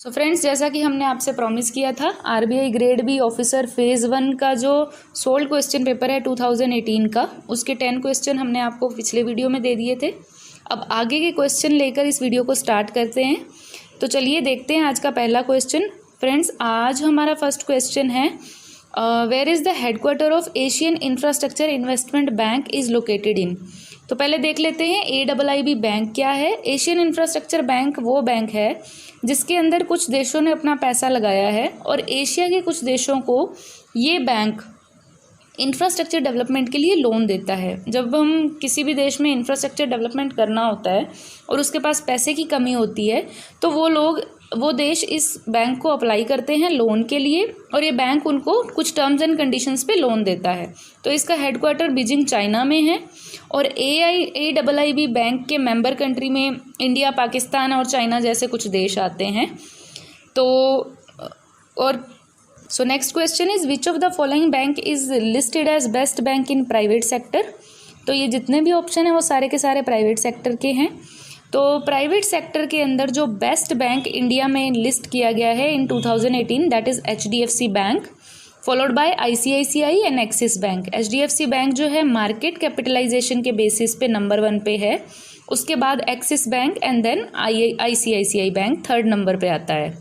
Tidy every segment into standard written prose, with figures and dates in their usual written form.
So friends, जैसा कि हमने आपसे प्रॉमिस किया था, RBI grade B officer phase 1 का जो सोल्ड क्वेश्चन पेपर है 2018 का, उसके 10 क्वेश्चन हमने आपको पिछले वीडियो में दे दिए थे। अब आगे के क्वेश्चन लेकर इस वीडियो को स्टार्ट करते हैं। तो चलिए देखते हैं आज का पहला क्वेश्चन। फ्रेंड्स, आज हमारा फर्स्ट क्वेश्चन है, where is the headquarter of Asian infrastructure investment Bank is located in. तो पहले देख लेते हैं AIIB बैंक क्या है। एशियन इंफ्रास्ट्रक्चर बैंक वो बैंक है जिसके अंदर कुछ देशों ने अपना पैसा लगाया है और एशिया के कुछ देशों को ये बैंक इंफ्रास्ट्रक्चर डेवलपमेंट के लिए लोन देता है। जब हम किसी भी देश में इंफ्रास्ट्रक्चर डेवलपमेंट करना होता है और उसके पास पैसे की कमी होती है, तो वो देश इस बैंक को अप्लाई करते हैं लोन के लिए और ये बैंक उनको कुछ टर्म्स एंड कंडीशंस पे लोन देता है। तो इसका हेडक्वार्टर बीजिंग चाइना में है और AIIB बैंक के मेंबर कंट्री में इंडिया, पाकिस्तान और चाइना जैसे कुछ देश आते हैं। So next question is, which of the following bank is listed as best bank in private sector. तो ये जितने भी ऑप्शन हैं वो सारे के सारे प्राइवेट सेक्टर के हैं। तो प्राइवेट सेक्टर के अंदर जो बेस्ट बैंक इंडिया में लिस्ट किया गया है in 2018, that is HDFC bank, followed by ICICI and Axis bank. HDFC bank जो है मार्केट कैपिटलाइजेशन के बेसिस पे नंबर 1 पे है, उसके बाद Axis bank and then ICICI bank third number पे आता है।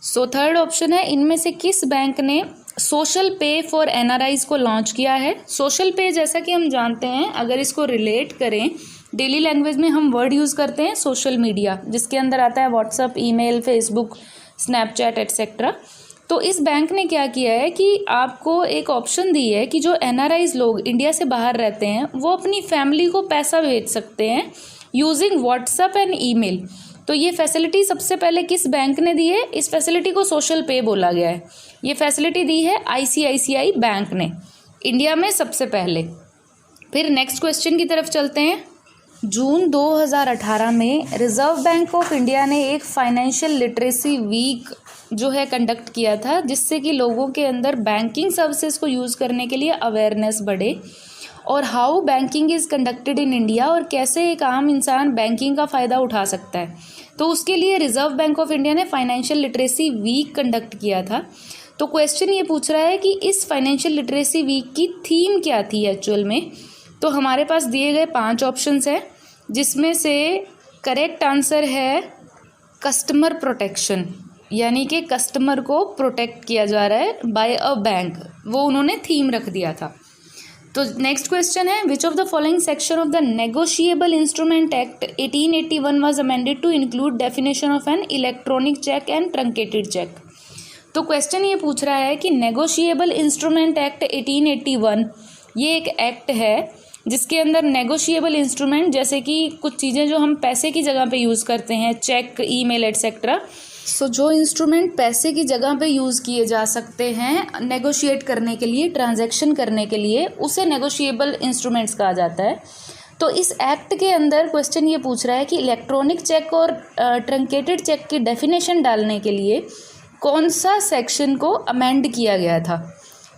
सो थर्ड ऑप्शन है, इनमें से किस बैंक ने सोशल पे फॉर NRIs को लॉन्च किया है। सोशल पे जैसा कि हम जानते हैं, अगर इसको रिलेट करें डेली लैंग्वेज में, हम वर्ड यूज़ करते हैं सोशल मीडिया, जिसके अंदर आता है WhatsApp, email, Facebook, Snapchat etcetera. तो इस बैंक ने क्या किया है कि आपको एक ऑप्शन दी है कि जो NRIs लोग इंडिया से बाहर रहते हैं वो अपनी फैमिली को पैसा भेज सकते हैं यूजिंग व्हाट्सअप एंड ईमेल। तो ये फैसिलिटी सबसे पहले किस बैंक ने दी है? इस फैसिलिटी को सोशल पे बोला गया है। ये फैसिलिटी दी है ICICI बैंक ने इंडिया में सबसे पहले। फिर नेक्स्ट क्वेश्चन की तरफ चलते हैं। जून 2018 में रिजर्व बैंक ऑफ इंडिया ने एक फाइनेंशियल लिटरेसी वीक जो है कंडक्ट किया था, जिससे कि लोगों के अंदर बैंकिंग सर्विसेज को यूज़ करने के लिए अवेयरनेस बढ़े और how banking is conducted in India, और कैसे एक आम इंसान बैंकिंग का फ़ायदा उठा सकता है। तो उसके लिए रिजर्व बैंक ऑफ इंडिया ने फाइनेंशियल लिटरेसी वीक कंडक्ट किया था। तो क्वेश्चन ये पूछ रहा है कि इस फाइनेंशियल लिटरेसी वीक की थीम क्या थी एक्चुअल में। तो हमारे पास दिए गए 5 ऑप्शंस हैं, जिसमें से करेक्ट आंसर है कस्टमर प्रोटेक्शन, यानी कि कस्टमर को प्रोटेक्ट किया जा रहा है बाय अ बैंक, वो उन्होंने थीम रख दिया था। तो नेक्स्ट क्वेश्चन है, which of the following section of the negotiable instrument act 1881 was amended to include definition of an electronic cheque and truncated cheque. तो क्वेश्चन ये पूछ रहा है कि नेगोशिएबल इंस्ट्रूमेंट एक्ट 1881 ये एक एक्ट है जिसके अंदर नेगोशिएबल इंस्ट्रूमेंट, जैसे कि कुछ चीज़ें जो हम पैसे की जगह पे यूज़ करते हैं, चेक, ईमेल एट्सेट्रा, सो जो इंस्ट्रूमेंट पैसे की जगह पे यूज़ किए जा सकते हैं नेगोशिएट करने के लिए, ट्रांजैक्शन करने के लिए, उसे नेगोशिएबल इंस्ट्रूमेंट्स कहा जाता है। तो इस एक्ट के अंदर क्वेश्चन ये पूछ रहा है कि इलेक्ट्रॉनिक चेक और ट्रंकेटेड चेक की डेफिनेशन डालने के लिए कौन सा सेक्शन को अमेंड किया गया था।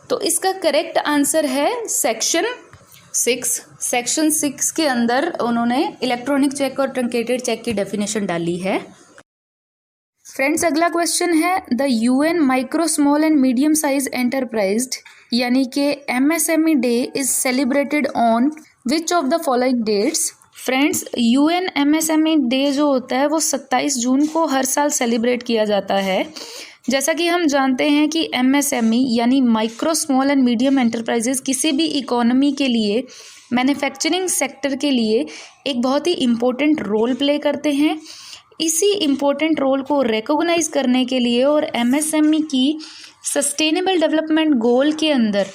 तो इसका करेक्ट आंसर है सेक्शन 6 के अंदर उन्होंने इलेक्ट्रॉनिक चेक और ट्रंकेटेड चेक की डेफिनेशन डाली है। फ्रेंड्स, अगला क्वेश्चन है, the UN micro small and medium size enterprise यानी कि MSME day is celebrated on which of the following dates. Friends, UN MSME day जो होता है वो 27 जून को हर साल सेलिब्रेट किया जाता है। जैसा कि हम जानते हैं कि MSME यानी micro small and medium enterprises किसी भी इकोनॉमी के लिए, मैन्युफैक्चरिंग सेक्टर के लिए एक बहुत ही इम्पोर्टेंट रोल प्ले करते हैं। इसी इम्पोर्टेंट रोल को रिकॉग्नाइज करने के लिए और MSME की सस्टेनेबल डेवलपमेंट गोल के अंदर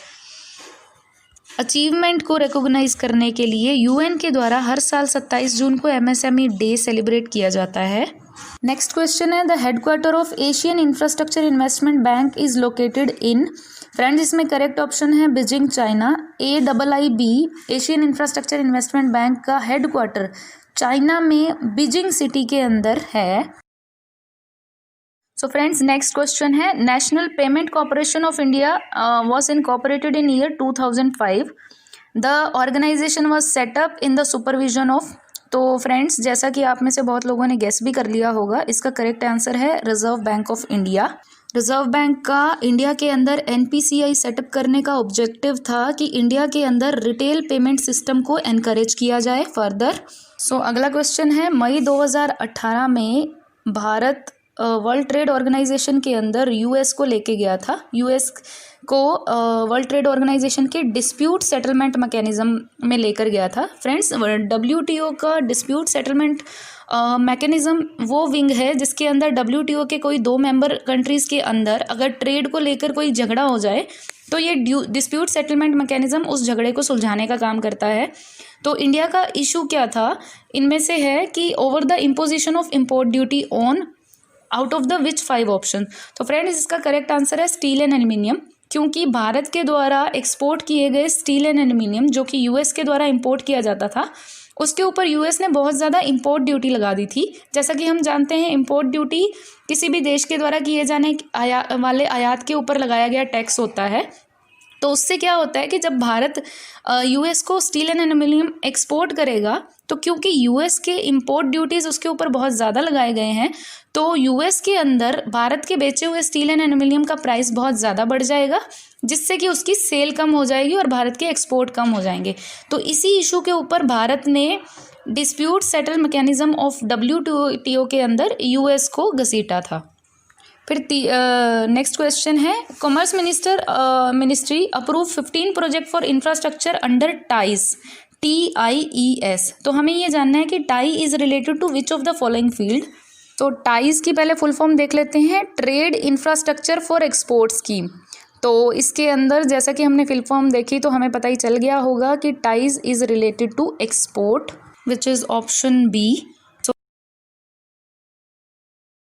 अचीवमेंट को रिकॉग्नाइज करने के लिए UN के द्वारा हर साल 27 जून को MSME डे सेलिब्रेट किया जाता है। नेक्स्ट क्वेश्चन है, the headquarter of Asian infrastructure investment bank is located in. Friends, इसमें करेक्ट ऑप्शन है Beijing China. AIIB Asian infrastructure investment bank का हेडक्वार्टर चाइना में बीजिंग सिटी के अंदर है। सो फ्रेंड्स, नेक्स्ट क्वेश्चन है, national payment corporation of India was incorporated in year 2005। The organisation was set up in the supervision of तो friends, जैसा कि आप में से बहुत लोगों ने गेस भी कर लिया होगा, इसका करेक्ट आंसर है reserve bank of India. Reserve bank का इंडिया के अंदर एनपीसीआई सेटअप करने का ऑब्जेक्टिव था कि इंडिया के अंदर रिटेल पेमेंट सिस्टम को एनकरेज किया जाए फर्दर। सो अगला क्वेश्चन है, मई 2018 में भारत वर्ल्ड ट्रेड ऑर्गेनाइजेशन के अंदर यूएस को लेके गया था। यूएस को वर्ल्ड ट्रेड ऑर्गेनाइजेशन के डिस्प्यूट सेटलमेंट मैकेनिज्म में लेकर गया था। फ्रेंड्स, डब्ल्यूटीओ का डिस्प्यूट सेटलमेंट मैकेनिज्म वो विंग है जिसके अंदर डब्ल्यूटीओ के कोई 2 मेंबर कंट्रीज़ के अंदर अगर ट्रेड को लेकर कोई झगड़ा हो जाए तो ये डिस्प्यूट सेटलमेंट मैकेनिज्म उस झगड़े को सुलझाने का काम करता है। तो इंडिया का इशू क्या था, इनमें से है कि over the imposition of import duty on out of the which 5 option. तो फ्रेंड्स, इसका करेक्ट आंसर है स्टील एंड एल्यूमिनियम, क्योंकि भारत के द्वारा एक्सपोर्ट किए गए स्टील एंड एल्यूमिनियम जो कि यूएस के द्वारा इंपोर्ट किया जाता था, उसके ऊपर यूएस ने बहुत ज़्यादा इंपोर्ट ड्यूटी लगा दी थी। जैसा कि हम जानते हैं, इंपोर्ट ड्यूटी किसी भी देश के द्वारा किए जाने वाले आयात के ऊपर लगाया गया टैक्स होता है। तो उससे क्या होता है कि जब भारत यूएस को स्टील एंड एल्यूमिनियम एक्सपोर्ट करेगा, तो क्योंकि यूएस के इंपोर्ट ड्यूटीज़ उसके ऊपर बहुत ज़्यादा लगाए गए हैं, तो यूएस के अंदर भारत के बेचे हुए स्टील एंड एल्यूमिनियम का प्राइस बहुत ज़्यादा बढ़ जाएगा, जिससे कि उसकी सेल कम हो जाएगी और भारत के एक्सपोर्ट कम हो जाएंगे। तो इसी इशू के ऊपर भारत ने dispute settle mechanism of WTO के अंदर यूएस को घसीटा था। फिर नेक्स्ट क्वेश्चन है, commerce ministry approve 15 project for infrastructure under TIES, TIES। तो हमें ये जानना है कि TIE is related to which of the following field. तो टाइज की पहले फुल फॉर्म देख लेते हैं, trade infrastructure for export scheme. तो इसके अंदर जैसा कि हमने फुल फॉर्म देखी तो हमें पता ही चल गया होगा कि TIES is related to export, which is option B.